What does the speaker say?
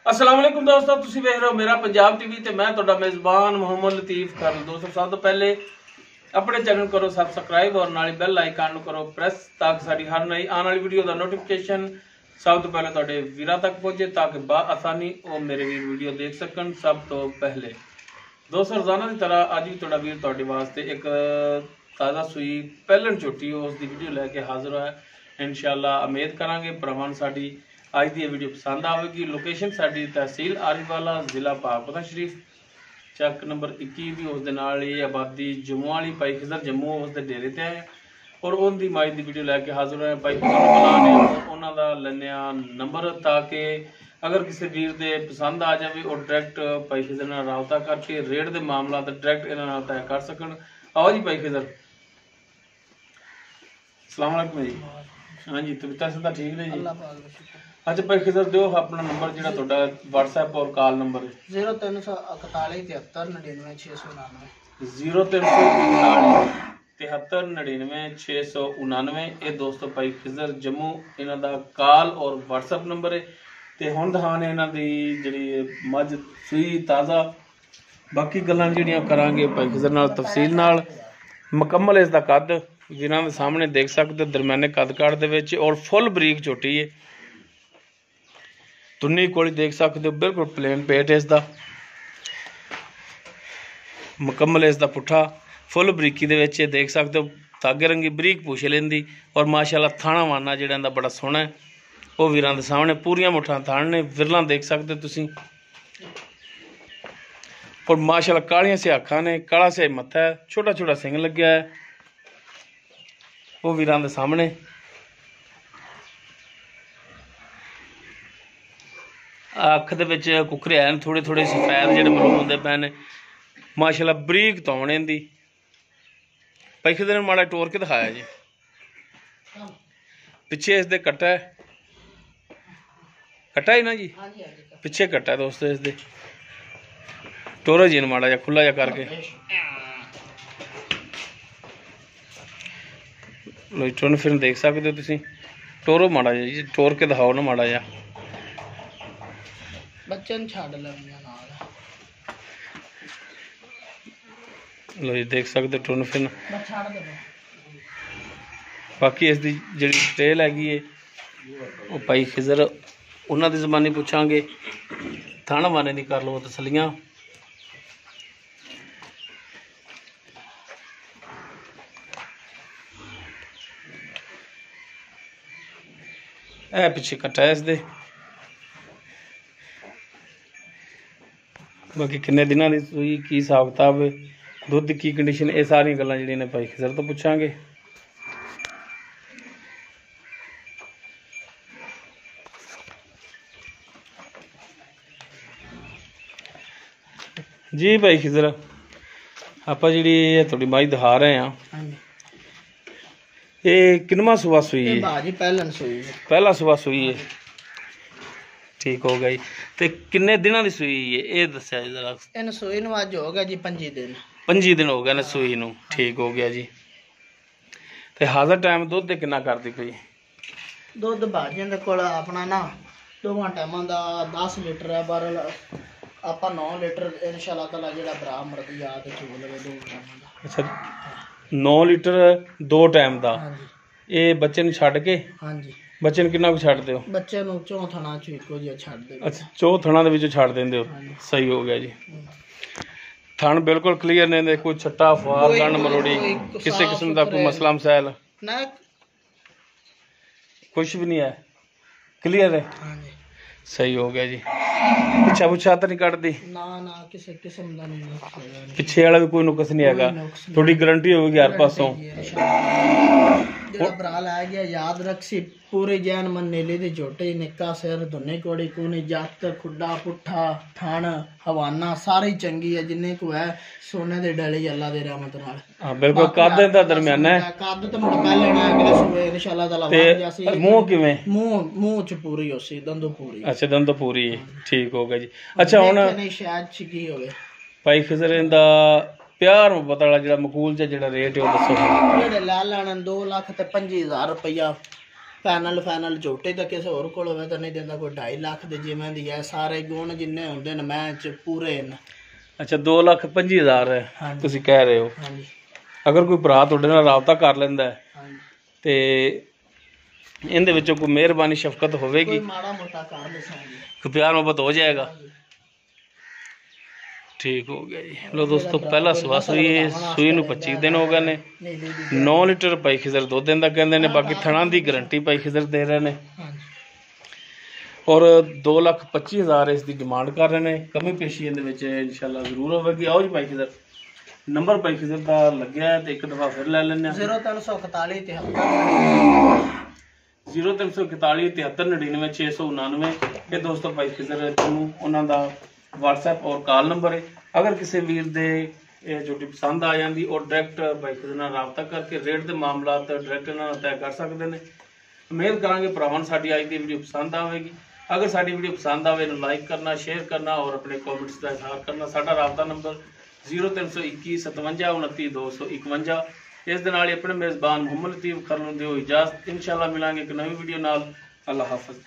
अस्सलाम वालेकुम दोस्तों, तुसी देख रहे हो मेरा पंजाब टीवी ते मैं तुहाडा मेज़बान मोहम्मद लतीफ कर। दोस्तों सब तो पहले अपने चैनल करो सब्सक्राइब और नाल बेल आइकन करो प्रेस ताकि साडी हर नई आने वाली वीडियो का नोटिफिकेशन सब तो पहले तुहाडे वीरां तक पहुंचे ताकि आसानी वो मेरे वीडियो देख सकन। सब तो पहले दोस्तों रोजाना की तरह अज भी तुहाडा वीर तुहाडे वास्ते एक ताज़ा सूई पहलन झोटी उसकी वीडियो लैके हाजिर है। इंशाअल्लाह उम्मीद करांगे भरावां साडी अज की वीडियो पसंद आएगी। लोकेशन साडी तहसील आरीवाला जिला पाकपतन शरीफ चक नंबर 21 भी उस आबादी जम्मू वाली भाई खिजर जम्मू उस डेरे ते है और उनकी माई की वीडियो लैके हाजिर है। भाई खिजर बुलाने उन्होंने लेने नंबर ताकि अगर किसी वीर दे पसंद आ जाए और डायरैक्ट भाई खिजर नाल राबता करके रेट के मामला डायरैक्ट इन्हां तय कर सकन। आओ जी भाई खिजर, अस्सलाम वालेकुम जी। हाँ जी, तबीयत सीधा ठीक ने जी? अच्छा भाई खिजर दो अपना नंबर जो व्हाट्सएप और कॉल नंबर 0341 73 99 699 0341 73 99 699। ये दोस्तों भाई खिजर जम्मू इन्हां दा कॉल और व्हाट्सएप नंबर है। तो हुण दिखाने इन्हां दी जिहड़ी मझ सूई ताज़ा बाकी गल्लां जिहड़ियां करांगे भाई खिजर नाल तफसील नाल। मुकम्मल इसदा कद वीरां दे सामने देख सकते, दरम्याने कद काट दे विच और फुल बरीक झोटी है। तुन्नी कोली देख सकते हो, बिल्कुल प्लेन पेट है इसका, मुकम्मल इसका पुट्ठा फुल बरीकी दे विच देख सकते हो। धागे रंगी बरीक पूछ लेंदी और माशाल्लाह थाना वाना जिहड़ा इहदा बड़ा सोहना है। वो वीरां दे सामने पूरियां मुठ्ठां थान ने, विरलां देख सकते हो तुसीं और माशाल्लाह कालियां से अखां ने, काला से मत्था है, छोटा छोटा सिंग लग्या है। वो वीरां दे सामने अख दे विच कुकरे हैं थोड़े थोड़े सफेद जिहड़े मरूद होंदे पे ने। माशाल्लाह बरीक तौणे दी। भाई खिजर माड़ा टोर के दिखाया जी। पिछे इसदे कट्टा है, कट्टा ही ना जी, पिछे कट्टा है दोस्तों इसदे। टोरो जी माड़ा जा खुला जा करके लो टोन फिर देख सकते हो तुसीं। टोरो माड़ा जा जी, टोर के दिखाओ ना माड़ा जा। बच्चन छाड़ लेंगे नाल लो जी देख सकते टुन फिन। छाड़ दे बाकी इसकी जी डिटेल हैगी है वो भाई खिजर उन्होंने की जबानी पूछांगे। थाना वाने की कर लो तसलियां। पिछे कट्टा है इसदे। बाकी किन्ने दिनों की सूई की हिसाब किताब दुध की कंडीशन ये सारी गल्लां जिहड़ियां ने भाई खिजर तो पूछांगे। जी भाई खिजर आपां जिहड़ी थोड़ी माई दिखा रहे हैं ये किनवा सुबह सूई है? भाजी पहलन सूई है, पहला सुबह सूई है। ठीक हो गई। ते किन्ने दिनों की सूई है ये दस्या जी जरा। इन सूई नूं अज हो गया जी 25 दिन। 25 दिन हो गए ने सूई नूं। ठीक हो गया जी। ते हाज़र टाइम दुध दे किन्ना करदी पई? दुध भाजियां दे कोल अपना ना दोवां टाइमां दा 10 लीटर है। बरल आपां 9 लीटर इंशाअल्लाह ताला जेड़ा भरा मर्दी आ ते चो लवे 2 टाइमां दा। अच्छा 9 लीटर 2 टाइम दा। हां जी। ये बच्चे नूं छड्ड के? हां जी। बच्चे नूं किन्ना कुछ छड्ड दिओ? बच्चे नूं चौ थणा च इक्को जिहा छड्ड दे। अच्छा 4 थणा दे विचों छड्ड दिंदे हो। सही हो गया जी। थण बिल्कुल क्लीयर ने, कोई छट्टा फुआर गंढ मरोड़ी किसी किस्म का कोई मसला मसैल ना कुछ भी नहीं है, क्लीयर है। हां जी। सही हो गया जी। पिछा पुछा तो नहीं कटदी? ना ना किसी किस्म दा नहीं। पिछे वाला भी कोई नुकस नहीं हैगा? थोड़ी गारंटी होगी हर पासों? जेड़ा भरा लै गया याद रखसी पूरे जैन मन नीले दी झोटी निक्का सिर धुन्नी कोड़ी कूनी जत खुड्डा पुट्ठा थण हवाना सारी चंगी है जिन्ने को है सोने दे डले अल्लाह दे रहमत नाल। हां बिल्कुल कद दा दरमियाना है। कद तो मुड़ पहले ना अगले सुबह इंशाअल्लाह ताला वाज जासी। मुंह किवें? मुंह च पूरी होसी दंदो पूरी। अच्छा दंदो पूरी है। ठीक हो गया जी। अच्छा हुन नहीं शायद छिकी होवे भाई खिजर इंदा प्यार मुहब्बत वाला जेड़ा मकूल जेड़ा रेट है वो दसो। जेड़े लै लैण 2,25,000 रुपया ਫਾਈਨਲ ਝੋਟੇ ਤਾਂ ਕਿਸੇ ਹੋਰ ਕੋਲ ਹੋਵੇ ਤਾਂ ਨਹੀਂ ਦਿੰਦਾ, ਕੋਈ 2.5 ਲੱਖ ਦੇ ਜਿਵੇਂ ਦੀ ਹੈ। ਸਾਰੇ ਗੁਣ ਜਿੰਨੇ ਹੁੰਦੇ ਨੇ ਮੈਂ ਚ ਪੂਰੇ ਨੇ। ਅੱਛਾ 2,25,000 ਹੈ ਹਾਂਜੀ ਤੁਸੀਂ ਕਹਿ ਰਹੇ ਹੋ। ਹਾਂਜੀ ਅਗਰ ਕੋਈ ਭਰਾ ਤੁਹਾਡੇ ਨਾਲ ਰਾਬਤਾ ਕਰ ਲੈਂਦਾ ਹੈ ਹਾਂਜੀ ਤੇ ਇਹਦੇ ਵਿੱਚੋਂ ਕੋਈ ਮਿਹਰਬਾਨੀ ਸ਼ਫਕਤ ਹੋਵੇਗੀ, ਕੋਈ ਮਾੜਾ ਮੋਟਾ ਕਰ ਦਸਾਂਗੇ, ਕੋਈ ਪਿਆਰ ਮੁਹੱਬਤ ਹੋ ਜਾਏਗਾ। ਠੀਕ ਹੋ ਗਿਆ ਜੀ। ਲੋ ਦੋਸਤੋ ਪਹਿਲਾ ਸਵਾ ਸੂਈ ਨੂੰ 25 ਦਿਨ ਹੋ ਗਏ ਨੇ। 9 ਲੀਟਰ ਭਾਈ ਖਿਜ਼ਰ ਦੁੱਧ ਦਿੰਦਾ ਕਹਿੰਦੇ ਨੇ। ਬਾਕੀ ਥਣਾਂ ਦੀ ਗਰੰਟੀ ਭਾਈ ਖਿਜ਼ਰ ਦੇ ਰਹੇ ਨੇ ਔਰ 2,25,000 ਇਸ ਦੀ ਡਿਮਾਂਡ ਕਰ ਰਹੇ ਨੇ। ਕਮੀ ਪੇਸ਼ੀ ਇਹਦੇ ਵਿੱਚ ਇਨਸ਼ਾਅੱਲਾ ਜ਼ਰੂਰ ਹੋਵੇਗੀ। ਆਓ ਜੀ ਭਾਈ ਖਿਜ਼ਰ ਨੰਬਰ ਭਾਈ ਖਿਜ਼ਰ ਦਾ ਲੱਗਿਆ ਹੈ ਤੇ ਇੱਕ ਦਫਾ ਫਿਰ ਲੈ ਲੈਂਦੇ ਹਾਂ। 0341 0341 699। ਇਹ ਦੋਸਤੋ ਭਾਈ ਖਿਜ਼ਰ ਨੂੰ ਉਹਨਾਂ ਦਾ WhatsApp ਔਰ ਕਾਲ ਨੰਬਰ ਹੈ। ਅਗਰ ਕਿਸੇ ਵੀਰ ਦੇ ਇਹ ਝੋਟੀ ਪਸੰਦ ਆ ਜਾਂਦੀ ਔਰ ਡਾਇਰੈਕਟ ਭਾਈ ਖਿਜ਼ਰ ਨਾਲ ਰਾਬਤਾ ਕਰਕੇ ਰੇਟ ਦੇ ਮਾਮਲਾਤ ਡਾਇਰੈਕਟ ਇਹਨਾਂ ਨਾਲ ਤੈਅ ਕਰ ਸਕਦੇ ਨੇ। ਉਮੀਦ ਕਰਾਂਗੇ ਭਰਾਵਾਂ ਨੂੰ ਸਾਡੀ ਅੱਜ ਦੀ ਵੀਡੀਓ ਪਸੰਦ ਆਵੇਗੀ। ਅਗਰ ਸਾਡੀ ਵੀਡੀਓ ਪਸੰਦ ਆਵੇ ਇਹਨੂੰ ਲਾਈਕ ਕਰਨਾ, ਸ਼ੇਅਰ ਕਰਨਾ ਔਰ ਆਪਣੇ ਕਮੈਂਟਸ ਦਾ ਇਜ਼ਹਾਰ ਕਰਨਾ। ਸਾਡਾ ਰਾਬਤਾ ਨੰਬਰ 0321 57 29 251। ਇਸ ਦੇ ਨਾਲ ਹੀ ਆਪਣੇ ਮੇਜ਼ਬਾਨ ਮੁਹੰਮਦ ਲਤੀਫ ਕਰਨ ਨੂੰ ਦਿਓ ਇਜਾਜ਼ਤ। ਇਨਸ਼ਾਅੱਲਾ ਮਿਲਾਂਗੇ ਇੱਕ ਨਵੀਂ ਵੀਡੀਓ ਨਾਲ। ਅੱਲਾਹ ਹਾਫਿਜ਼।